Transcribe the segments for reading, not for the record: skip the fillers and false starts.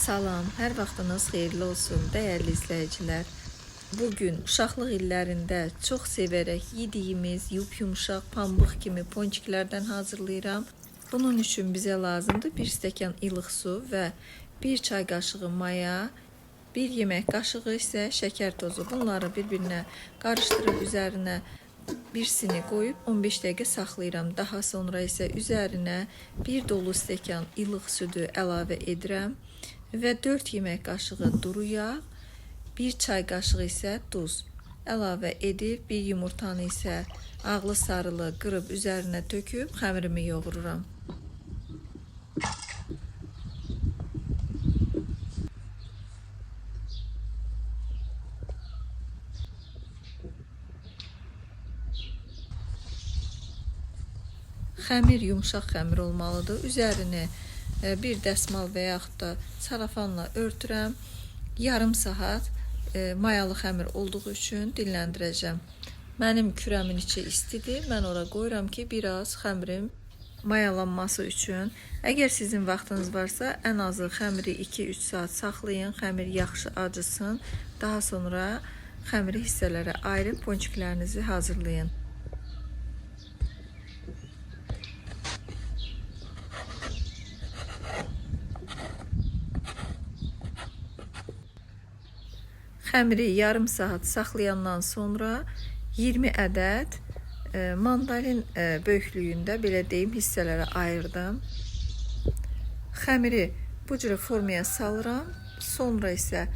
Salam, hər vaxtınız xeyirli olsun, dəyərli izləyicilər. Bugün uşaqlıq illərində çox sevərək yediyimiz yumşaq pambıq kimi ponçiklərdən hazırlayıram. Bunun üçün bizə lazımdır 1 stəkan ilıq su və 1 çay qaşığı maya, 1 yemək qaşığı isə şəkər tozu. Bunları bir-birinə qarışdırıb üzərinə birisini qoyub 15 dəqiqə saxlayıram. Daha sonra isə üzərinə 1 dolu stəkan ilıq südü əlavə edirəm və 4 yemək qaşığı duru yağ, 1 çay qaşığı isə duz əlavə edib, 1 yumurtanı isə ağlı sarılı qırıb üzərinə töküb xəmirimi yoğururam. Xəmir yumşaq xəmir olmalıdır. Üzərini bir dəsmal və yaxud da sarafanla örtürəm. Yarım saat mayalı xəmir olduğu üçün dinləndirəcəm. Mənim kürəmin içi istidir. Mən ora qoyuram ki, biraz xəmirim mayalanması üçün. Əgər sizin vaxtınız varsa, ən azı xəmiri 2-3 saat saxlayın. Xəmir yaxşı acısın. Daha sonra xəmiri hissələrə ayırıb ponçiklərinizi hazırlayın. Xəmiri yarım saat saxlayandan sonra 20 ədəd mandalin böyüklüyündə, belə deyim, hissələrə ayırdım. Xəmiri bu cür formaya salıram. Sonra isə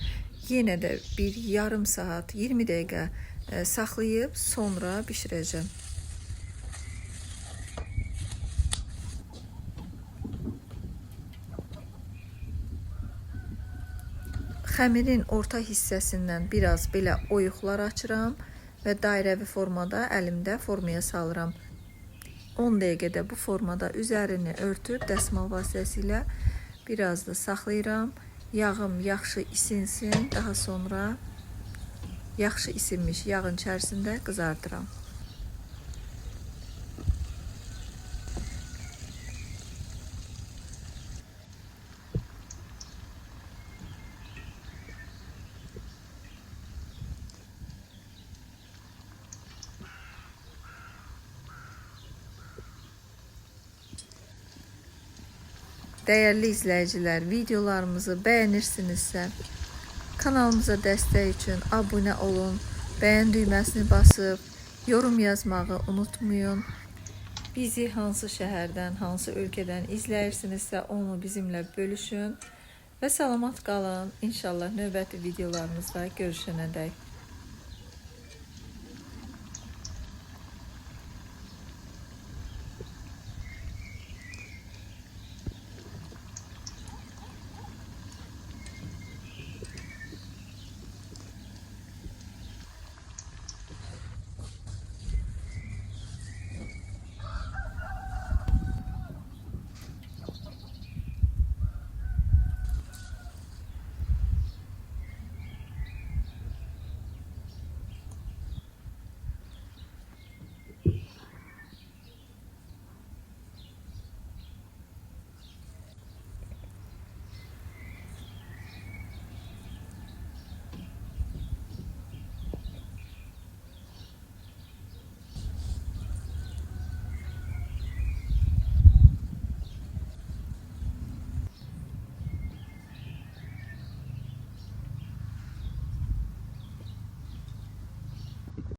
yenə də bir yarım saat, 20 dəqiqə saxlayıb sonra bişirəcəm. Xəmirin orta hissəsindən biraz belə oyuqlar açıram və dairəvi formada əlimdə formaya salıram. 10 dəqiqədə bu formada üzərini örtüb dəsmal vasitəsilə biraz da saxlayıram. Yağım yaxşı isinsin, daha sonra yaxşı isinmiş yağın içərisində qızardıram. Dəyərli izləyicilər, videolarımızı bəyənirsinizsə, kanalımıza dəstək üçün abunə olun, bəyən düyməsini basıb, yorum yazmağı unutmayın. Bizi hansı şəhərdən, hansı ölkədən izləyirsinizsə, onu bizimlə bölüşün və salamat qalın. İnşallah növbəti videolarımızda görüşənədək.